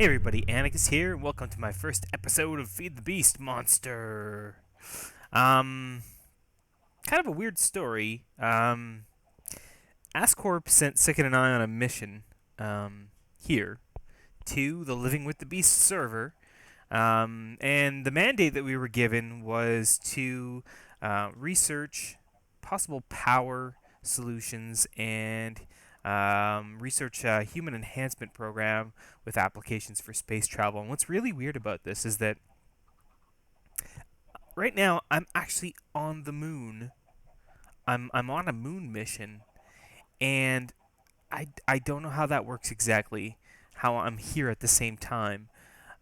Hey everybody, Antikas here, and welcome to my first episode of Feed the Beast Monster. Um, Kind of a weird story. Ascorp sent Sicken and I on a mission, here, to the Living with the Beast server, and the mandate that we were given was to research possible power solutions and research a human enhancement program with applications for space travel. And what's really weird about this is that right now I'm actually on the moon. I'm on a moon mission, and I don't know how that works exactly. How I'm here at the same time.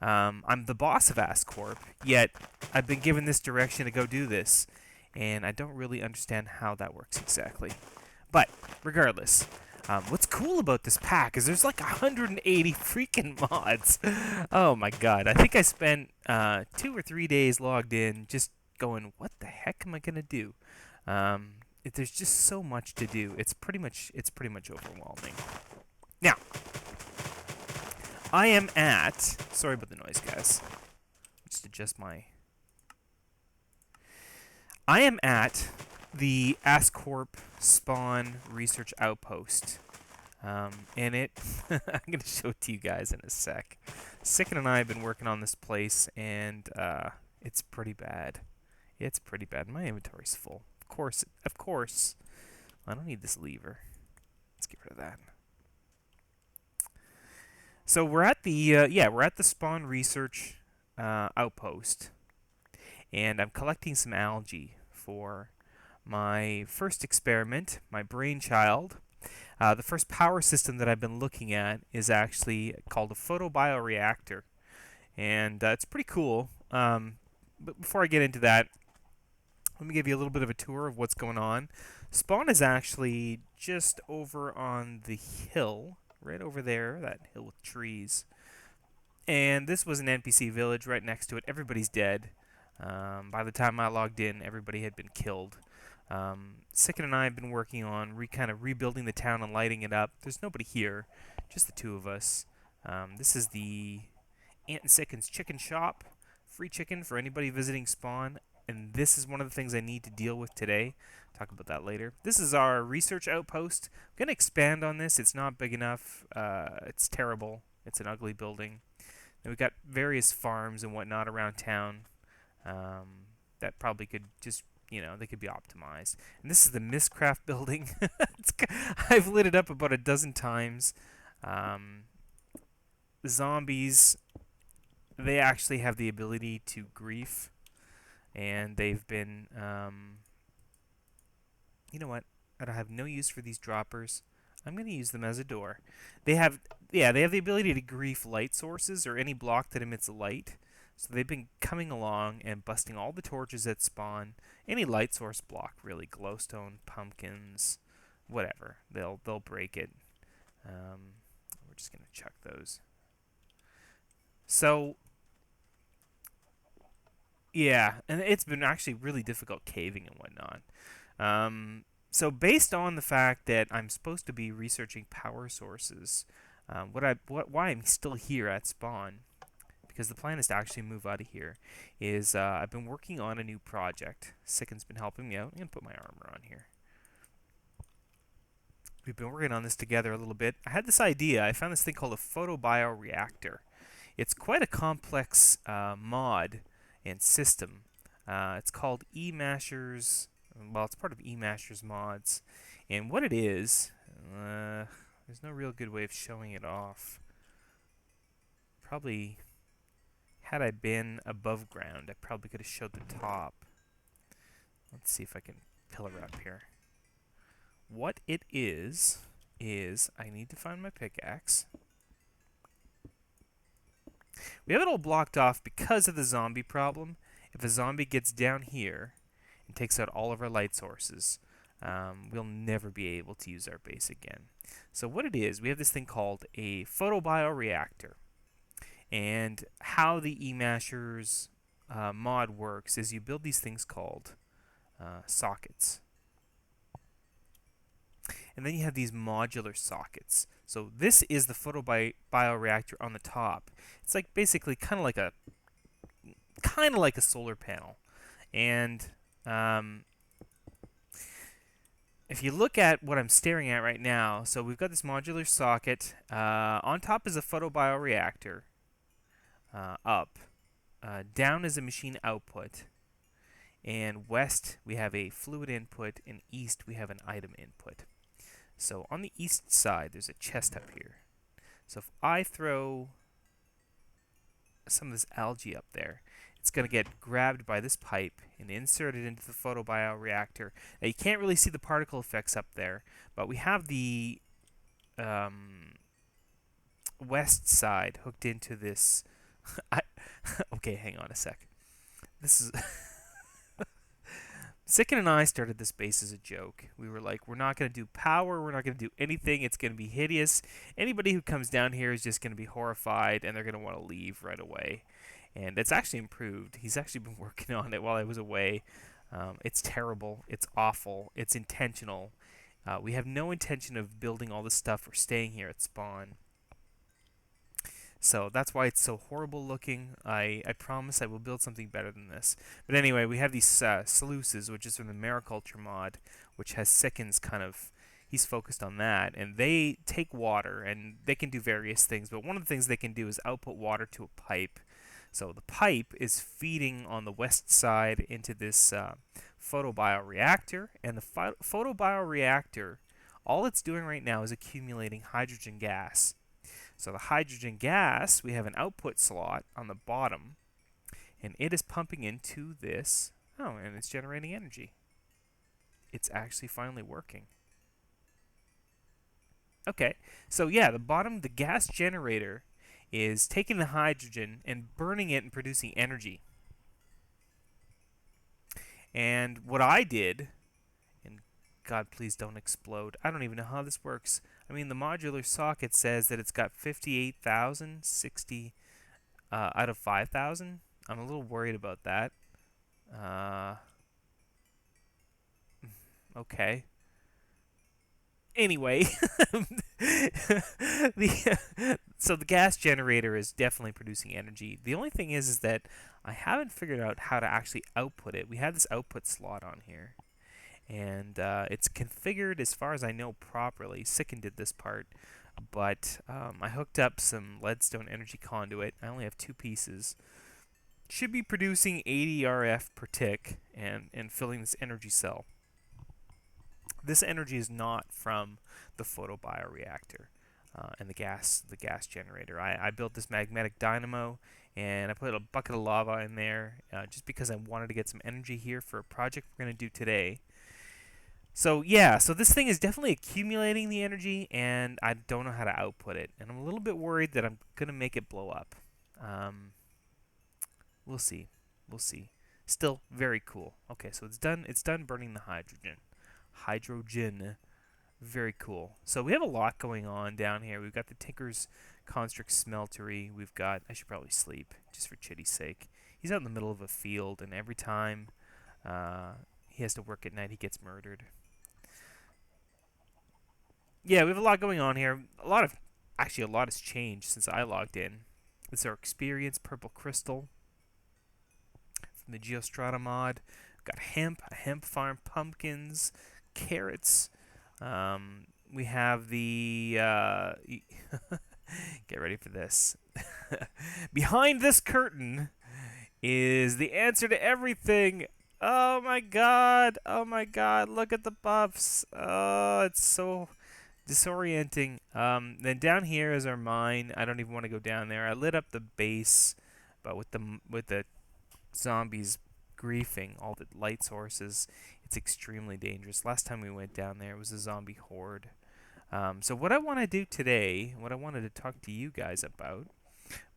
I'm the boss of Ascorp, yet I've been given this direction to go do this, and I don't really understand how that works exactly. But regardless, what's cool about this pack is there's like 180 freaking mods. Oh my god! I think I spent 2 or 3 days logged in, just going, what the heck am I gonna do? There's just so much to do. It's pretty much overwhelming. Now, I am at. Sorry about the noise, guys. Just adjust my. I am at the Ascorp Spawn Research Outpost. And it. I'm going to show it to you guys in a sec. Sicken and I have been working on this place, and it's pretty bad. It's pretty bad. My inventory's full. Of course. I don't need this lever. Let's get rid of that. So we're at the Spawn Research Outpost, and I'm collecting some algae for my first experiment, my brainchild. The first power system that I've been looking at is actually called a photobioreactor, and it's pretty cool. But before I get into that, let me give you a little bit of a tour of what's going on. Spawn is actually just over on the hill, right over there, that hill with trees. And this was an NPC village right next to it. Everybody's dead. By the time I logged in, everybody had been killed. Sicken and I have been working on kind of rebuilding the town and lighting it up. There's nobody here, just the two of us. This is the Ant and Sicken's chicken shop. Free chicken for anybody visiting Spawn. And this is one of the things I need to deal with today. Talk about that later. This is our research outpost. I'm going to expand on this. It's not big enough. It's terrible. It's an ugly building. And we've got various farms and whatnot around town that probably could just, they could be optimized. And this is the Mistcraft building. I've lit it up about a dozen times. The zombies, they actually have the ability to grief. And they've been, you know what? I have no use for these droppers. I'm going to use them as a door. They have the ability to grief light sources or any block that emits light. So they've been coming along and busting all the torches that spawn. Any light source block, really. Glowstone, pumpkins, whatever. They'll break it. We're just going to chuck those. So, yeah, and it's been actually really difficult caving and whatnot. So based on the fact that I'm supposed to be researching power sources, why I'm still here at Spawn, because the plan is to actually move out of here, is I've been working on a new project. Sicken's been helping me out. I'm going to put my armor on here. We've been working on this together a little bit. I had this idea. I found this thing called a photobioreactor. It's quite a complex mod and system. It's called eMashers. Well, it's part of eMashers mods. And what it is, there's no real good way of showing it off. Probably, had I been above ground, I probably could have showed the top. Let's see if I can pillar up here. What it is I need to find my pickaxe. We have it all blocked off because of the zombie problem. If a zombie gets down here and takes out all of our light sources, we'll never be able to use our base again. So what it is, we have this thing called a photobioreactor. And how the eMashers mod works is you build these things called sockets. and then you have these modular sockets. So this is the photobioreactor on the top. It's like basically kind of like a solar panel. And um, if you look at what I'm staring at right now, so we've got this modular socket. On top is a photobioreactor. Up. Down is a machine output. And west, we have a fluid input. And east, we have an item input. So on the east side, there's a chest up here. So if I throw some of this algae up there, it's going to get grabbed by this pipe and inserted into the photobioreactor. Now you can't really see the particle effects up there, but we have the um, west side hooked into this. Okay, hang on a sec. This is Sicken and I started this base as a joke. We were like, we're not going to do power, we're not going to do anything, it's going to be hideous. Anybody who comes down here is just going to be horrified and they're going to want to leave right away. And it's actually improved. He's actually been working on it while I was away. It's terrible, it's awful, it's intentional. We have no intention of building all this stuff or staying here at spawn. So that's why it's so horrible looking. I promise I will build something better than this. But anyway, we have these sluices, which is from the mariculture mod, which has Sicken's kind of... He's focused on that. And they take water, and they can do various things. But one of the things they can do is output water to a pipe. So the pipe is feeding on the west side into this photobioreactor. And the photobioreactor, all it's doing right now is accumulating hydrogen gas. So the hydrogen gas, we have an output slot on the bottom, and it is pumping into this. Oh, and it's generating energy. It's actually finally working. Okay, so yeah, the bottom, the gas generator is taking the hydrogen and burning it and producing energy. And what I did, and God, please don't explode. I don't even know how this works. I mean, the modular socket says that it's got 58,060 out of 5,000. I'm a little worried about that. Uh, okay. Anyway, so the gas generator is definitely producing energy. The only thing is that I haven't figured out how to actually output it. We have this output slot on here, and it's configured, as far as I know, properly. Sicken did this part, but I hooked up some leadstone energy conduit. I only have 2 pieces. Should be producing 80 RF per tick and filling this energy cell. This energy is not from the photobioreactor and the gas generator. I built this magnetic dynamo, and I put a bucket of lava in there just because I wanted to get some energy here for a project we're going to do today. So yeah, so this thing is definitely accumulating the energy, and I don't know how to output it. And I'm a little bit worried that I'm going to make it blow up. We'll see. We'll see. Still very cool. Okay, so it's done. It's done burning the hydrogen. Hydrogen. Very cool. So we have a lot going on down here. We've got the Tinker's Construct Smeltery. We've got... I should probably sleep, just for Chitty's sake. He's out in the middle of a field, and every time he has to work at night, he gets murdered. Yeah, we have a lot going on here. Actually, a lot has changed since I logged in. This is our Experience Purple Crystal from the Geostrata mod. We've got hemp, a hemp farm, pumpkins, carrots. We have the... get ready for this. Behind this curtain is the answer to everything. Oh my god. Oh my god. Look at the buffs. Oh, it's so disorienting. Then down here is our mine. I don't even want to go down there. I lit up the base, but with the zombies griefing all the light sources, it's extremely dangerous. Last time we went down there, it was a zombie horde. So what I want to do today, what I wanted to talk to you guys about,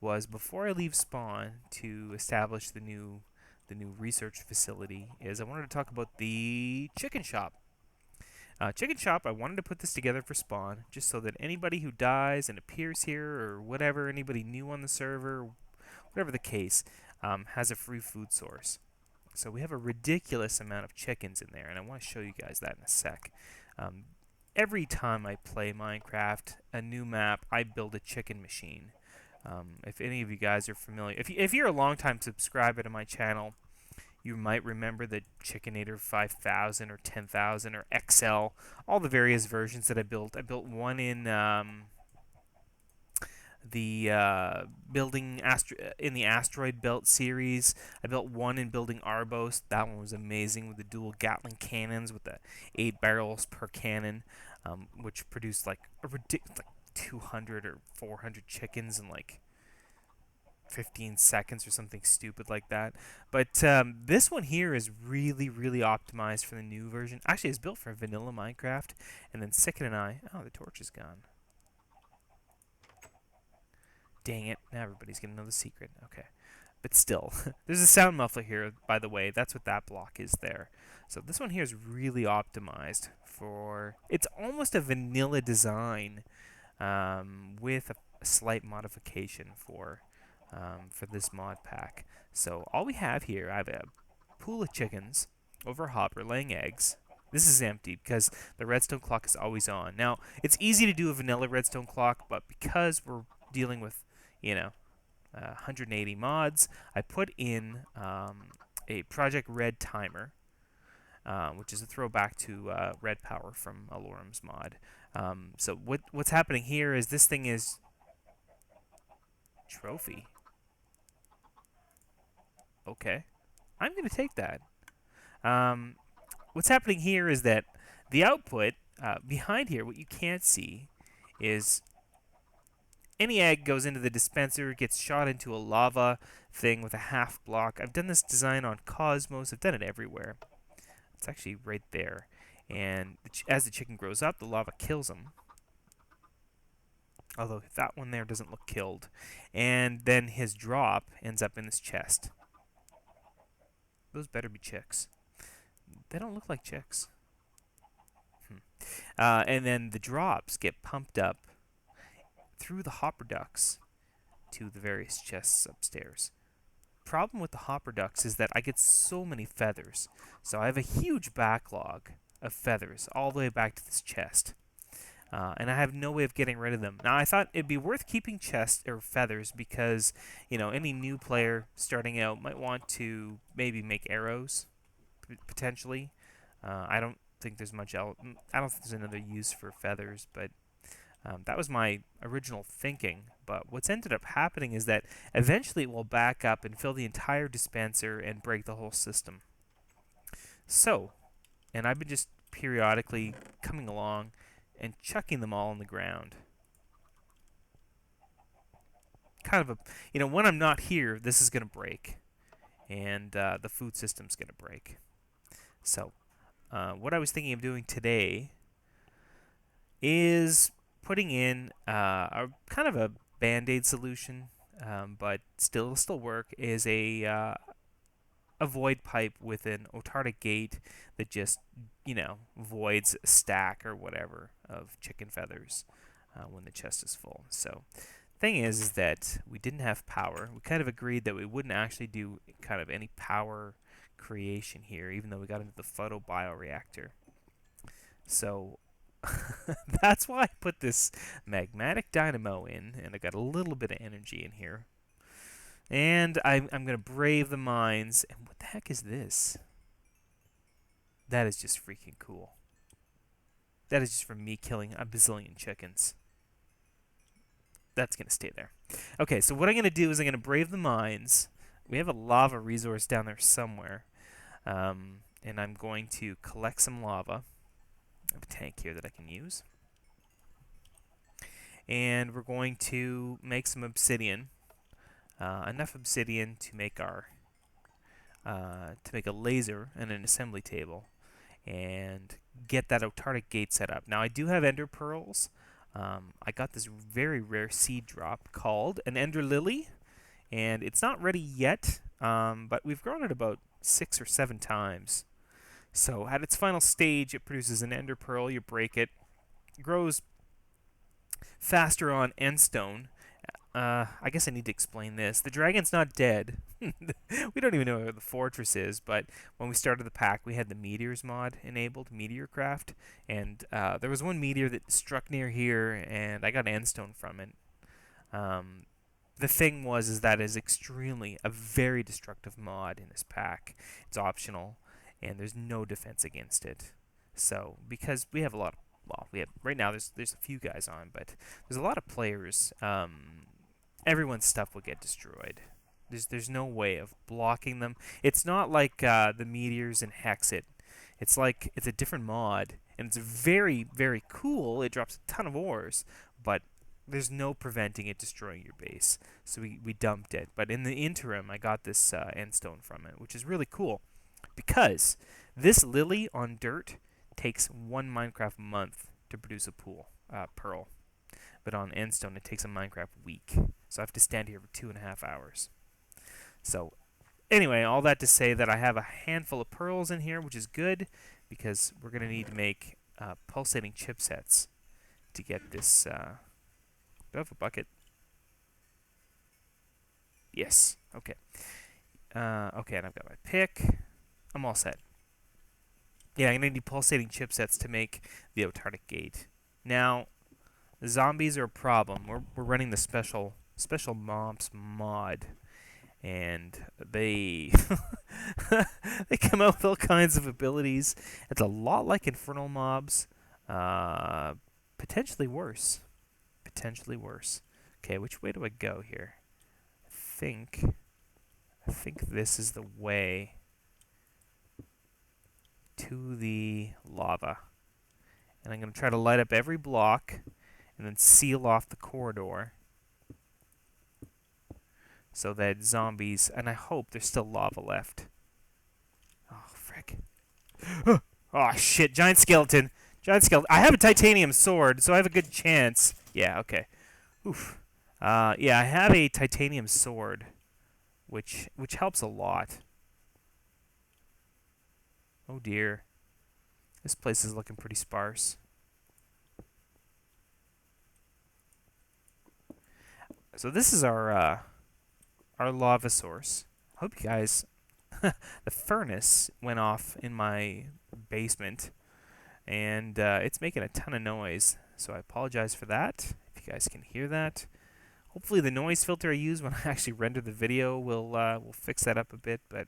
was before I leave spawn to establish the new research facility, is I wanted to talk about the chicken shop. Chicken shop, I wanted to put this together for spawn, just so that anybody who dies and appears here, or whatever, anybody new on the server, whatever the case, has a free food source. So we have a ridiculous amount of chickens in there, and I want to show you guys that in a sec. every time I play Minecraft, a new map, I build a chicken machine. If any of you guys are familiar, if you're a longtime subscriber to my channel, you might remember the Chickenator 5000 or 10,000 or XL, all the various versions that I built. I built one in the in the asteroid belt series. I built one in building Arbos. That one was amazing with the dual Gatling cannons with the 8 barrels per cannon, which produced like a ridiculous, like 200 or 400 chickens in like 15 seconds or something stupid like that. But this one here is really, really optimized for the new version. Actually, it's built for vanilla Minecraft. And then Sicken and I. Oh, the torch is gone. Dang it. Now everybody's going to know the secret. Okay. But still, there's a sound muffler here, by the way. That's what that block is there. So this one here is really optimized for... It's almost a vanilla design with a slight modification for this mod pack. So all we have here, I have a pool of chickens over a hopper laying eggs. This is empty because the redstone clock is always on. Now, it's easy to do a vanilla redstone clock, but because we're dealing with, you know, 180 mods, I put in a Project Red timer, which is a throwback to Red Power from Alorum's mod. So what's happening here is this thing is trophy. Okay, I'm going to take that. What's happening here is that the output behind here, what you can't see, is any egg goes into the dispenser, gets shot into a lava thing with a half block. I've done this design on Cosmos. I've done it everywhere. It's actually right there. And as the chicken grows up, the lava kills him. Although that one there doesn't look killed. And then his drop ends up in this chest. Those better be chicks. They don't look like chicks. And then the drops get pumped up through the hopper ducts to the various chests upstairs. Problem with the hopper ducts is that I get so many feathers. So I have a huge backlog of feathers all the way back to this chest. And I have no way of getting rid of them. Now, I thought it'd be worth keeping chests or feathers because, you know, any new player starting out might want to maybe make arrows, potentially. I don't think there's much else. I don't think there's another use for feathers, but that was my original thinking. But what's ended up happening is that eventually it will back up and fill the entire dispenser and break the whole system. So, and I've been just periodically coming along and chucking them all on the ground. Kind of a, you know, when I'm not here, this is going to break. And the food system's going to break. So, what I was thinking of doing today is putting in a kind of a band-aid solution, but still work, is a void pipe with an autarkic gate that just, you know, voids a stack or whatever of chicken feathers when the chest is full. So, thing is that we didn't have power. We kind of agreed that we wouldn't actually do kind of any power creation here, even though we got into the photobioreactor. So that's why I put this magmatic dynamo in, and I got a little bit of energy in here. And I'm going to brave the mines. And what the heck is this? That is just freaking cool. That is just from me killing a bazillion chickens. That's going to stay there. Okay, so what I'm going to do is I'm going to brave the mines. We have a lava resource down there somewhere. And I'm going to collect some lava. I have a tank here that I can use. And we're going to make some obsidian. Enough obsidian to make our to make a laser and an assembly table, and get that autarkic gate set up. Now I do have ender pearls. I got this very rare seed drop called an ender lily, and it's not ready yet, but we've grown it about 6 or 7 times. So at its final stage, it produces an ender pearl. You break it, grows faster on end stone, I guess I need to explain this. The dragon's not dead. We don't even know where the fortress is, but when we started the pack, we had the meteors mod enabled, Meteorcraft, and there was one meteor that struck near here, and I got endstone from it. Um, the thing was is that is extremely a very destructive mod in this pack. It's optional, and there's no defense against it. So because we have a lot of we have right now there's a few guys on, but there's a lot of players. Everyone's stuff will get destroyed. There's no way of blocking them. It's not like the meteors in Hexit. It's like it's a different mod, and it's very very cool. It drops a ton of ores, but there's no preventing it destroying your base. So we dumped it. But in the interim, I got this endstone from it, which is really cool because this lily on dirt takes one Minecraft month to produce a pearl. But on endstone, it takes a Minecraft week. So I have to stand here for 2.5 hours. So anyway, all that to say that I have a handful of pearls in here, which is good because we're going to need to make pulsating chipsets to get this. Do I have a bucket? Yes. Okay. Okay, and I've got my pick. I'm all set. Yeah, I'm going to need pulsating chipsets to make the autarkic gate. Now, the zombies are a problem. We're running the special mobs mod, and they they come out with all kinds of abilities. It's a lot like infernal mobs, potentially worse. Potentially worse. Okay, which way do I go here? I think this is the way to the lava. And I'm going to try to light up every block and then seal off the corridor so that zombies, and I hope there's still lava left. Oh, frick. Oh, shit, giant skeleton. Giant skeleton. I have a titanium sword, so I have a good chance. Yeah, okay. Oof. Yeah, I have a titanium sword, which helps a lot. Oh dear. This place is looking pretty sparse. So this is our lava source. Hope you guys the furnace went off in my basement and it's making a ton of noise. So I apologize for that. If you guys can hear that. Hopefully the noise filter I use when I actually render the video will fix that up a bit, but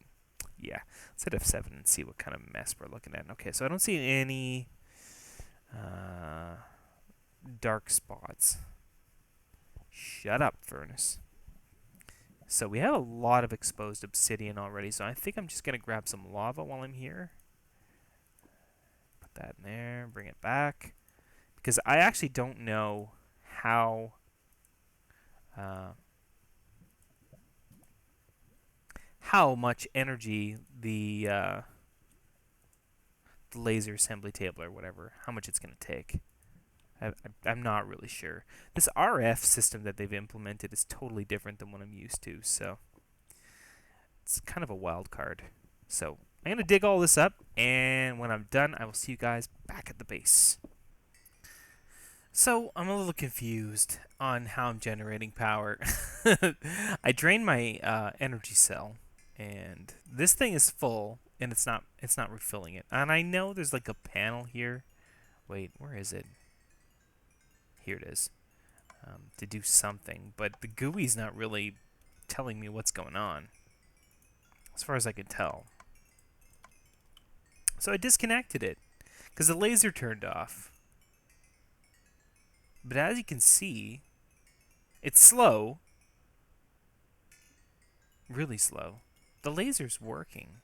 yeah, let's hit F7 and see what kind of mess we're looking at. Okay, so I don't see any dark spots. Shut up, furnace. So we have a lot of exposed obsidian already, so I think I'm just going to grab some lava while I'm here. Put that in there, bring it back. Because I actually don't know how much energy the laser assembly table or whatever, how much it's going to take. I'm not really sure. This RF system that they've implemented is totally different than what I'm used to, so it's kind of a wild card. So I'm going to dig all this up, and when I'm done, I will see you guys back at the base. So I'm a little confused on how I'm generating power. I drained my energy cell, and this thing is full, and it's not refilling it. And I know there's like a panel here. Wait, where is it? Here it is. To do something, but the GUI's not really telling me what's going on, as far as I can tell. So I disconnected it, because the laser turned off. But as you can see, it's slow. Really slow. The laser's working.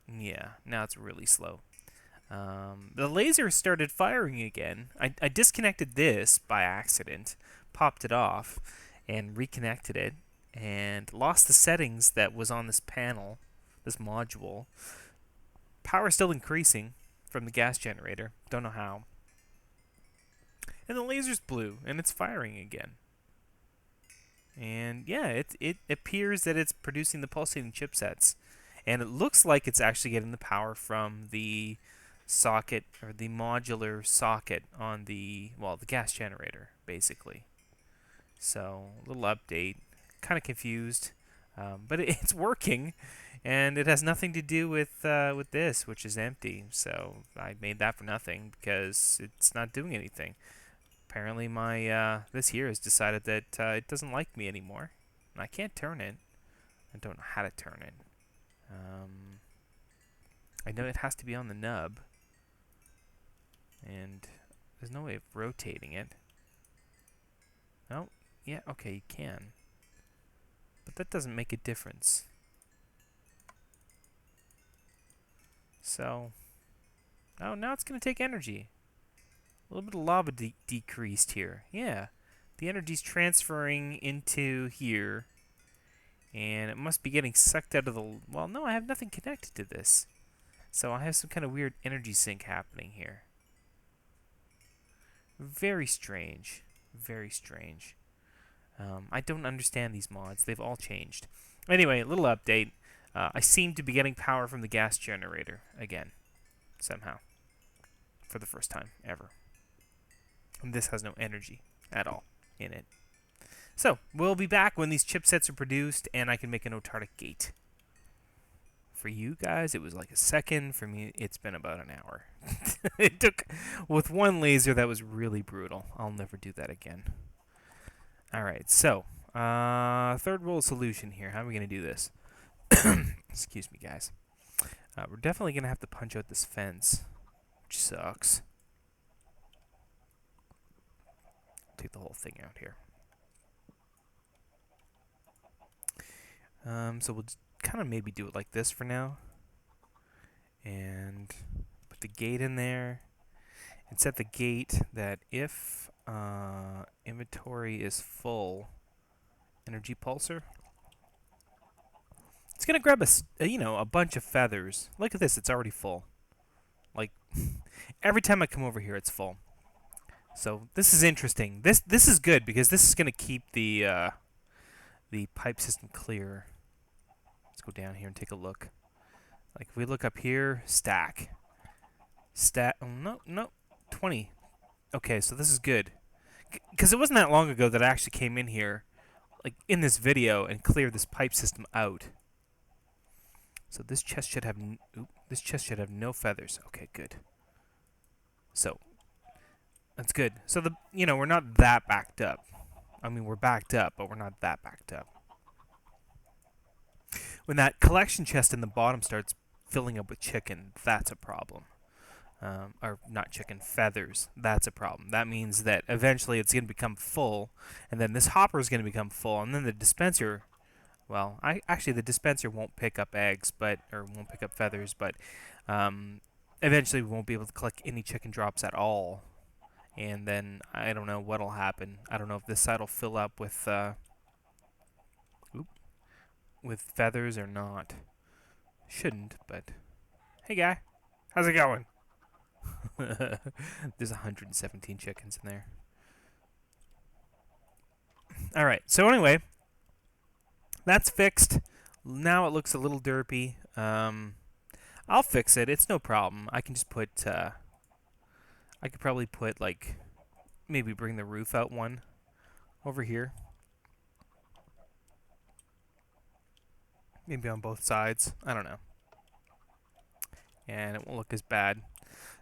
Yeah, now it's really slow. The laser started firing again. I disconnected this by accident, popped it off, and reconnected it, and lost the settings that was on this panel, this module. Power still increasing from the gas generator. Don't know how. And the laser's blue, and it's firing again. And yeah, it appears that it's producing the pulsating chipsets. And it looks like it's actually getting the power from the socket, or the modular socket on the gas generator, basically. So, a little update. Kind of confused, but it's working, and it has nothing to do with this, which is empty. So I made that for nothing because it's not doing anything. Apparently, my this here has decided that it doesn't like me anymore, and I can't turn it. I don't know how to turn it. I know it has to be on the nub, and there's no way of rotating it. Oh, yeah, okay, you can. But that doesn't make a difference. So, oh, now it's going to take energy. A little bit of lava decreased here. Yeah, the energy's transferring into here, and it must be getting sucked out of the... Well, no, I have nothing connected to this. So I have some kind of weird energy sink happening here. Very strange. Very strange. I don't understand these mods. They've all changed. Anyway, a little update. I seem to be getting power from the gas generator again. Somehow. For the first time ever. And this has no energy at all in it. So, we'll be back when these chipsets are produced and I can make an autarkic gate. For you guys, it was like a second. For me, it's been about an hour. It took... With one laser, that was really brutal. I'll never do that again. Alright, so... third world solution here. How are we going to do this? Excuse me, guys. We're definitely going to have to punch out this fence. Which sucks. Take the whole thing out here. So we'll kind of maybe do it like this for now. And put the gate in there. And set the gate that if inventory is full, energy pulsar, it's going to grab a bunch of feathers. Look at this, it's already full. Like, every time I come over here, it's full. So this is interesting. This is good because this is going to keep the pipe system clear. Let's go down here and take a look. Like if we look up here, stack. Oh, no, 20. Okay, so this is good. Because it wasn't that long ago that I actually came in here, like in this video, and cleared this pipe system out. So this chest should have no feathers. Okay, good. So that's good. So we're not that backed up. I mean, we're backed up, but we're not that backed up. When that collection chest in the bottom starts filling up with chicken, that's a problem. Or not chicken, feathers. That's a problem. That means that eventually it's going to become full, and then this hopper is going to become full, and then the dispenser... Well, actually the dispenser won't pick up eggs, or won't pick up feathers, but eventually we won't be able to collect any chicken drops at all. And then I don't know what'll happen. I don't know if this side will fill up with feathers or not. Shouldn't, but hey guy, how's it going? There's 117 chickens in there. All right. So anyway, that's fixed. Now it looks a little derpy. I'll fix it. It's no problem. I can just put... I could probably put, like... Maybe bring the roof out one over here. Maybe on both sides. I don't know. And it won't look as bad.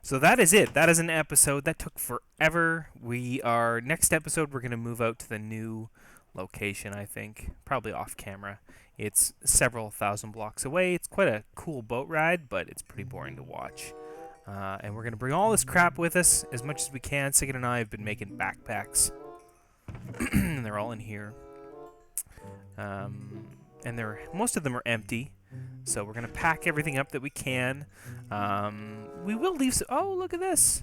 So that is it. That is an episode. That took forever. Next episode, we're going to move out to the new location, I think. Probably off camera. It's several thousand blocks away. It's quite a cool boat ride, but it's pretty boring to watch. And we're going to bring all this crap with us as much as we can. Sigurd and I have been making backpacks. And they're all in here. And most of them are empty. So we're going to pack everything up that we can. We will leave some... Oh, look at this.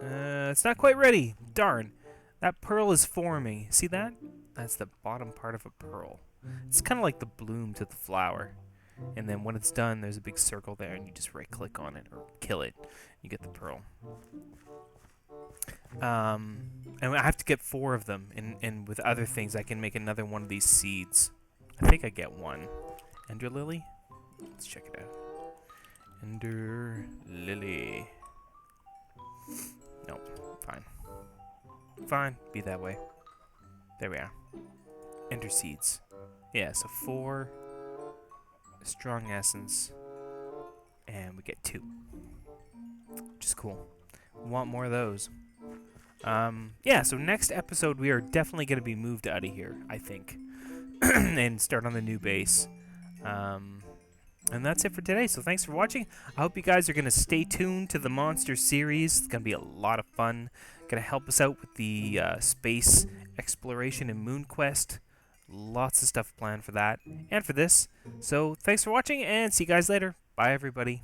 It's not quite ready. Darn. That pearl is forming. See that? That's the bottom part of a pearl. It's kind of like the bloom to the flower. And then when it's done, there's a big circle there, and you just right-click on it or kill it. You get the pearl. And I have to get 4 of them. And with other things, I can make another one of these seeds. I think I get one. Ender Lily? Let's check it out. Ender Lily. Nope. Fine. Fine. Be that way. There we are. Enter seeds. Yeah, so 4 strong essence, and we get 2, which is cool. Want more of those. Yeah, so next episode we are definitely going to be moved out of here, I think, and start on the new base. And that's it for today. So thanks for watching. I hope you guys are going to stay tuned to the Monster series. It's going to be a lot of fun. Going to help us out with the space exploration and moon quest. Lots of stuff planned for that and for this. So thanks for watching and see you guys later. Bye, everybody.